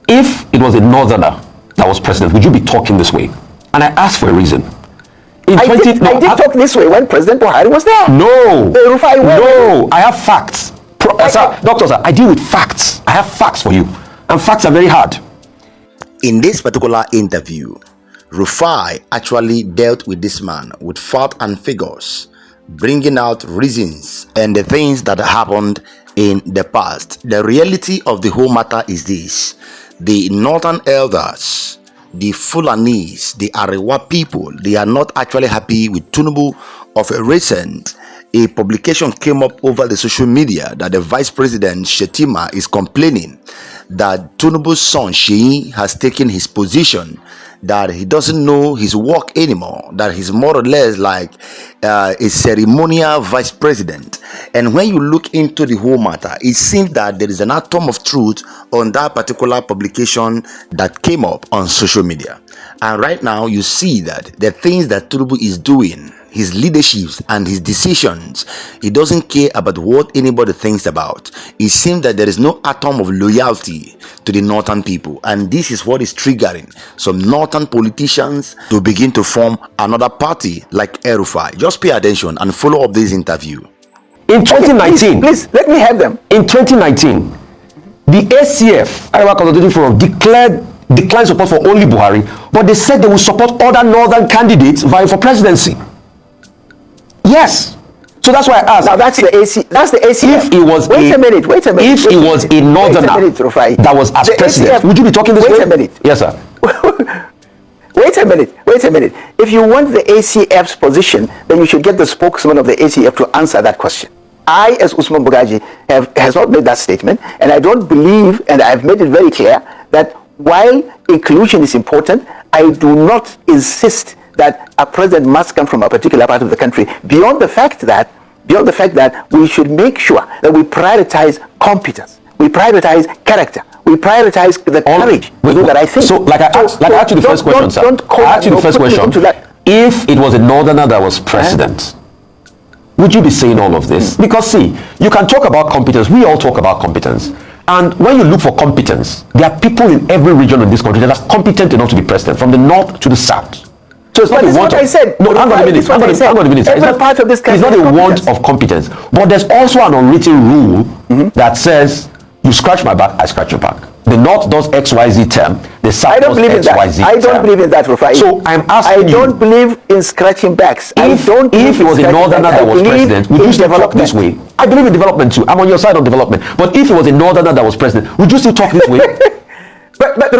If it was a Northerner that was president, would you be talking this way? And I asked for a reason. I did talk this way when President Buhari was there. No. No. I have facts. Doctor, sir, I deal with facts. I have facts for you. And facts are very hard. In this particular interview, Rufai actually dealt with this man with facts and figures, bringing out reasons and the things that happened in the past. The reality of the whole matter is this: the northern elders, the Fulanis, the Arewa people, they are not actually happy with Tinubu. Of a recent, a publication came up over the social media that the Vice President Shetima is complaining that Tinubu's son Sheyi has taken his position, that he doesn't know his work anymore, that he's more or less like a ceremonial vice president. And when you look into the whole matter, it seems that there is an atom of truth on that particular publication that came up on social media. And right now you see that the things that Tinubu is doing, his leaderships and his decisions, he doesn't care about what anybody thinks about. It seems that there is no atom of loyalty to the northern people, and this is what is triggering some northern politicians to begin to form another party like Erufai. Just pay attention and follow up this interview. In 2019, please let me have them. In 2019, the ACF, Arewa Consultative Forum, declined support for only Buhari, but they said they will support other northern candidates vying for presidency. Yes. So that's why I asked. Now that's the ACF. If it was wait a minute. If it was a northerner that was as president, ACF, would you be talking this way? Wait a minute. Yes, sir. Wait a minute. If you want the ACF's position, then you should get the spokesman of the ACF to answer that question. I, as Usman Bugaji, has not made that statement, and I don't believe, and I've made it very clear, that while inclusion is important, I do not insist that a president must come from a particular part of the country, beyond the fact that we should make sure that we prioritize competence, we prioritize character, we prioritize the courage to do that. I think so. Like I asked you the first question, sir. I asked you the first question. If it was a northerner that was president, would you be saying all of this? Because see, you can talk about competence. We all talk about competence. And when you look for competence, there are people in every region in this country that are competent enough to be president, from the north to the south. So it's not a want of, I said. No, hang on a minute. It's not part of this country. It's not a want of competence, but there's also an unwritten rule that says you scratch my back, I scratch your back. The north does XYZ term, the south does XYZ term. I don't believe in that, Rufai. So I'm asking you. I don't believe in scratching backs. If it was a northerner that was president, would you still talk this way? I believe in development too. I'm on your side on development. But if it was a northerner that was president, would you still talk this way? But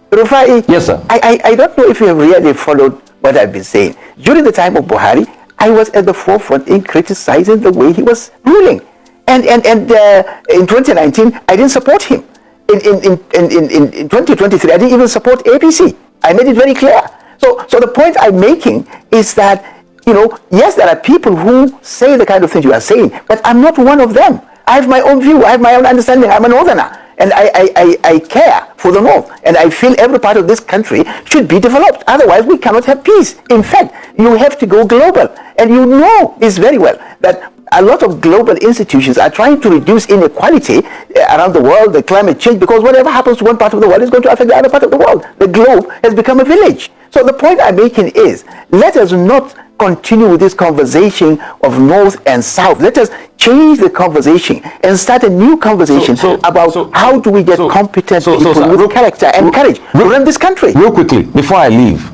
Rufai, yes, sir. I don't know if you have really followed what I've been saying. During the time of Buhari, I was at the forefront in criticizing the way he was ruling. And in 2019, I didn't support him. In 2023, I didn't even support APC. I made it very clear. So the point I'm making is that, yes, there are people who say the kind of things you are saying, but I'm not one of them. I have my own view. I have my own understanding. I'm a northerner. And I care for the North. And I feel every part of this country should be developed. Otherwise, we cannot have peace. In fact, you have to go global. And you know this very well, that a lot of global institutions are trying to reduce inequality around the world, the climate change, because whatever happens to one part of the world is going to affect the other part of the world. The globe has become a village. So the point I'm making is, let us not continue with this conversation of North and South. Let us change the conversation and start a new conversation about how do we get competent people with character and courage to run this country. Real quickly, before I leave,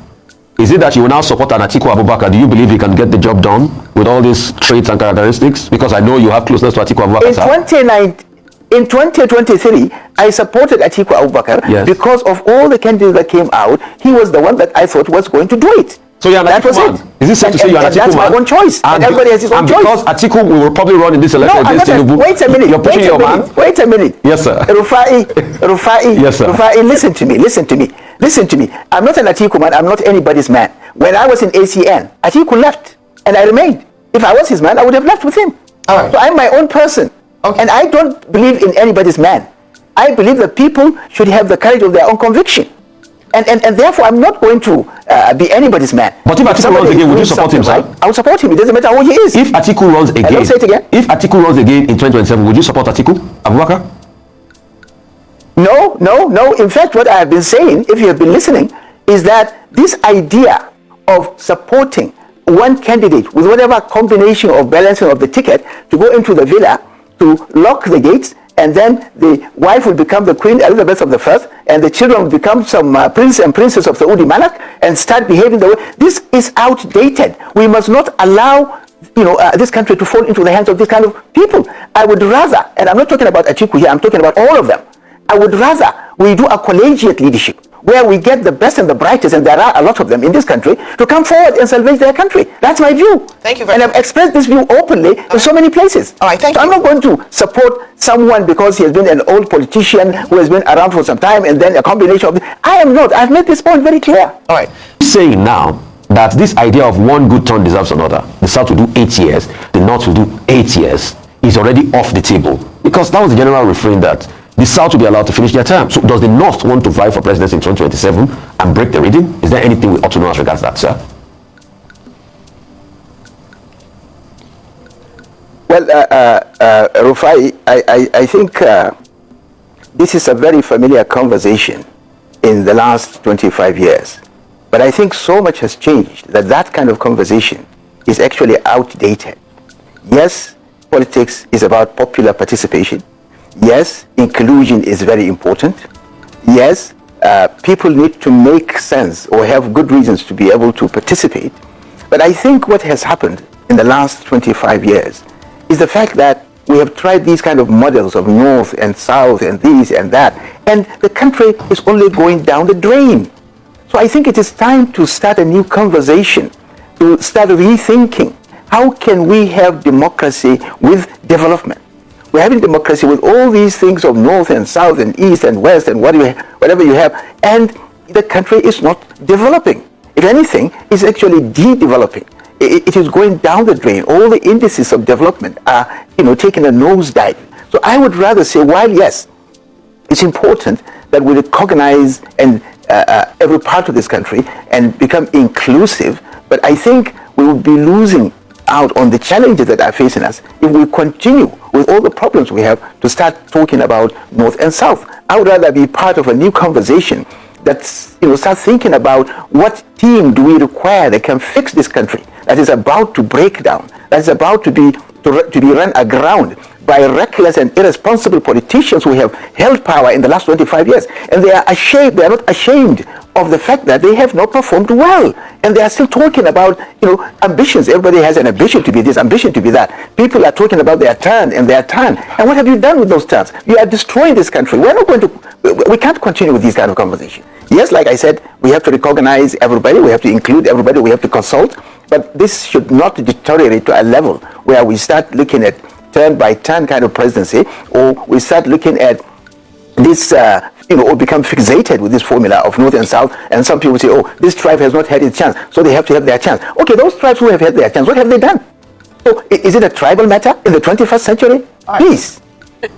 is it that you will now support an Atiku Abubakar? Do you believe he can get the job done with all these traits and characteristics? Because I know you have closeness to Atiku Abubakar. In 2023, I supported Atiku Abubakar because of all the candidates that came out. He was the one that I thought was going to do it. So you're an Atiku man. Is it safe to say you're an Atiku man? That's my own choice. And everybody has his own choice. Because Atiku will probably run in this election against Tinubu. Wait a minute. You're pushing your man. Wait a minute. Yes, sir. Rufai. Yes, sir. Rufai, listen to me. I'm not an Atiku man. I'm not anybody's man. When I was in ACN, Atiku left and I remained. If I was his man, I would have left with him. All right. So I'm my own person. Okay. And I don't believe in anybody's man. I believe that people should have the courage of their own conviction. And therefore, I'm not going to be anybody's man. But if Atiku runs again, would you support him, sir? I will support him. It doesn't matter who he is. If Atiku runs again, say it again. If Atiku runs again in 2027, would you support Atiku Abubakar? No. In fact, what I have been saying, if you have been listening, is that this idea of supporting one candidate with whatever combination of balancing of the ticket to go into the villa, to lock the gates, and then the wife will become the Queen Elizabeth of the First, and the children will become some prince and princess of Saudi monarch and start behaving the way. This is outdated. We must not allow this country to fall into the hands of this kind of people. I would rather, and I'm not talking about Atiku here, I'm talking about all of them. I would rather we do a collegiate leadership where we get the best and the brightest, and there are a lot of them in this country, to come forward and salvage their country. That's my view. Thank you very much. And I've expressed this view openly in so many places. All right, thank you. I'm not going to support someone because he has been an old politician who has been around for some time and then a combination of... I am not. I've made this point very clear. All right. Saying now that this idea of one good turn deserves another. The South will do 8 years, the North will do 8 years, is already off the table. Because that was the general refrain that the South will be allowed to finish their term. So does the North want to vie for presidency in 2027 and break the reading? Is there anything we ought to know as regards that, sir? Well, Rufai, I think this is a very familiar conversation in the last 25 years. But I think so much has changed that that kind of conversation is actually outdated. Yes, politics is about popular participation. Yes, inclusion is very important. Yes, people need to make sense or have good reasons to be able to participate. But I think what has happened in the last 25 years is the fact that we have tried these kind of models of North and South and this and that, and the country is only going down the drain. So I think it is time to start a new conversation, to start rethinking how can we have democracy with development. We're having democracy with all these things of North and South and East and West and whatever you have, and the country is not developing. If anything, it's actually de-developing. It is going down the drain. All the indices of development are, taking a nosedive. So I would rather say, while yes, it's important that we recognize and every part of this country and become inclusive, but I think we will be losing out on the challenges that are facing us if we continue with all the problems we have to start talking about North and South. I would rather be part of a new conversation that's, start thinking about what team do we require that can fix this country that is about to break down, that is about to be run aground by reckless and irresponsible politicians who have held power in the last 25 years. And they are not ashamed of the fact that they have not performed well. And they are still talking about, ambitions. Everybody has an ambition to be this, ambition to be that. People are talking about their turn and their turn. And what have you done with those turns? You are destroying this country. We can't continue with these kind of conversations. Yes, like I said, we have to recognize everybody, we have to include everybody, we have to consult. But this should not deteriorate to a level where we start looking at turn-by-turn kind of presidency, or we start looking at this, or become fixated with this formula of North and South, and some people say, oh, this tribe has not had its chance, so they have to have their chance. Okay, those tribes who have had their chance, what have they done? So is it a tribal matter in the 21st century? Please.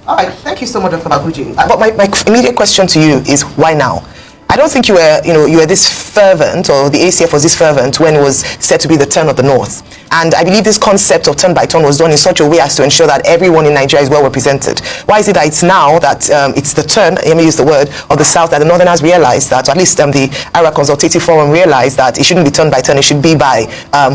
All right, thank you so much, Dr. Baguji. But my immediate question to you is, why now? I don't think you were this fervent, or the ACF was this fervent when it was said to be the turn of the North. And I believe this concept of turn by turn was done in such a way as to ensure that everyone in Nigeria is well represented. Why is it that it's now that it's the turn, let me use the word, of the South, that the Northerners realized that, or at least the Ara Consultative Forum realized that it shouldn't be turn by turn, it should be by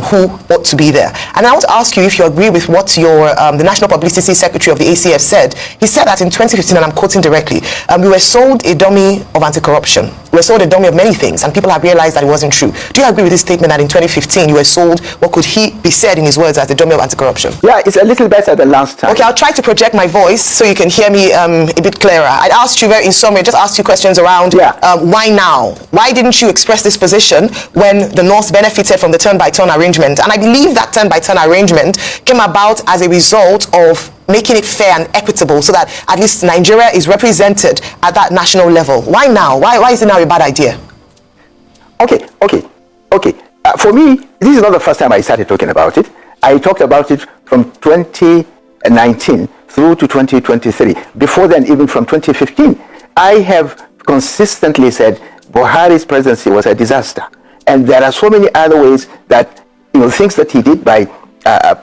who ought to be there. And I want to ask you if you agree with what the National Publicity Secretary of the ACF said. He said that in 2015, and I'm quoting directly, we were sold a dummy of anti-corruption. We were sold a dummy of many things, and people have realized that it wasn't true. Do you agree with this statement that in 2015 you were sold, what could he be said in his words, as the dummy of anti-corruption? Yeah, it's a little better than last time. Okay, I'll try to project my voice so you can hear me a bit clearer. I asked you in summary, just asked you questions around why now? Why didn't you express this position when the North benefited from the turn-by-turn arrangement? And I believe that turn-by-turn arrangement came about as a result of making it fair and equitable so that at least Nigeria is represented at that national level. Why now? Why is it now a bad idea? Okay. For me, this is not the first time I started talking about it. I talked about it from 2019 through to 2023. Before then, even from 2015, I have consistently said Buhari's presidency was a disaster. And there are so many other ways that, things that he did by,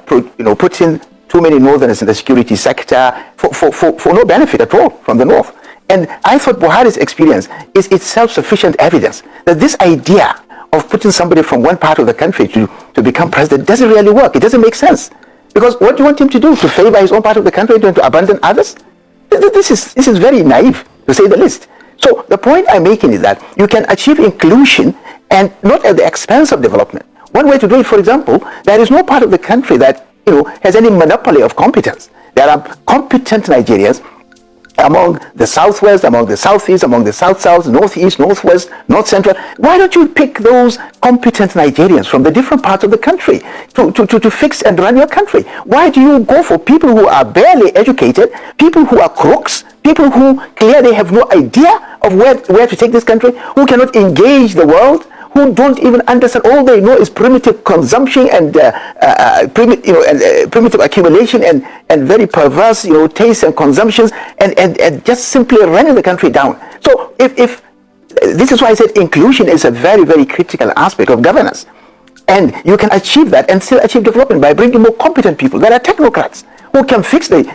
putting too many Northerners in the security sector for no benefit at all from the North. And I thought Buhari's experience is itself sufficient evidence that this idea of putting somebody from one part of the country to become president doesn't really work. It doesn't make sense. Because what do you want him to do? To favor his own part of the country and to abandon others? This is very naive, to say the least. So the point I'm making is that you can achieve inclusion and not at the expense of development. One way to do it, for example, there is no part of the country that has any monopoly of competence. There are competent Nigerians among the southwest, among the southeast, among the south-south, northeast, northwest, north-central. Why don't you pick those competent Nigerians from the different parts of the country to fix and run your country? Why do you go for people who are barely educated, people who are crooks, people who clearly have no idea of where to take this country, who cannot engage the world, who don't even understand? All they know is primitive consumption and primitive accumulation and very perverse tastes and consumptions and just simply running the country down. So if this is why I said inclusion is a very, very critical aspect of governance, and you can achieve that and still achieve development by bringing more competent people. There are technocrats who can fix the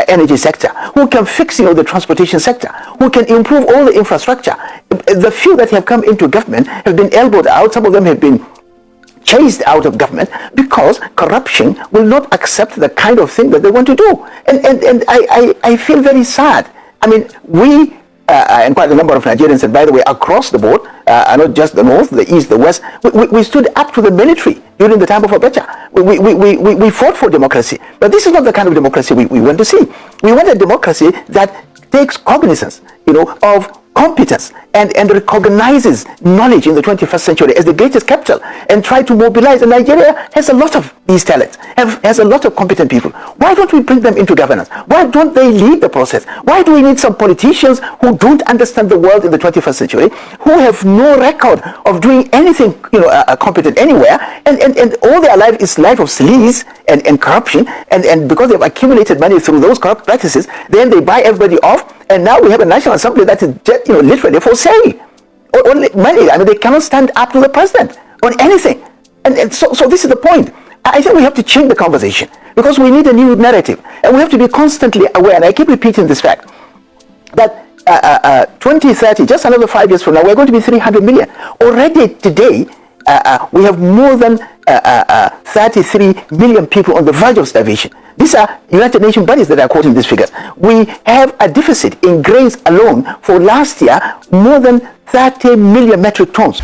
energy sector, who can fix the transportation sector, who can improve all the infrastructure. The few that have come into government have been elbowed out. Some of them have been chased out of government because corruption will not accept the kind of thing that they want to do. And I feel very sad. I mean, we and quite a number of Nigerians, and by the way, across the board, not just the north, the east, the west, we stood up to the military during the time of Abacha. We fought for democracy. But this is not the kind of democracy we want to see. We want a democracy that takes cognizance, of competence and recognizes knowledge in the 21st century as the greatest capital and try to mobilize. And Nigeria has a lot of these talents, has a lot of competent people. Why don't we bring them into governance? Why don't they lead the process? Why do we need some politicians who don't understand the world in the 21st century, who have no record of doing anything competent anywhere, and all their life is life of sleaze and corruption, and because they've accumulated money through those corrupt practices, then they buy everybody off, and now we have a National Assembly that is literally for sale. Only money. I mean, they cannot stand up to the president on anything. And so this is the point. I think we have to change the conversation because we need a new narrative, and we have to be constantly aware. And I keep repeating this fact that 2030, just another 5 years from now, we're going to be 300 million. Already today, we have more than 33 million people on the verge of starvation. These are United Nations bodies that are quoting these figures. We have a deficit in grains alone for last year, more than 30 million metric tons.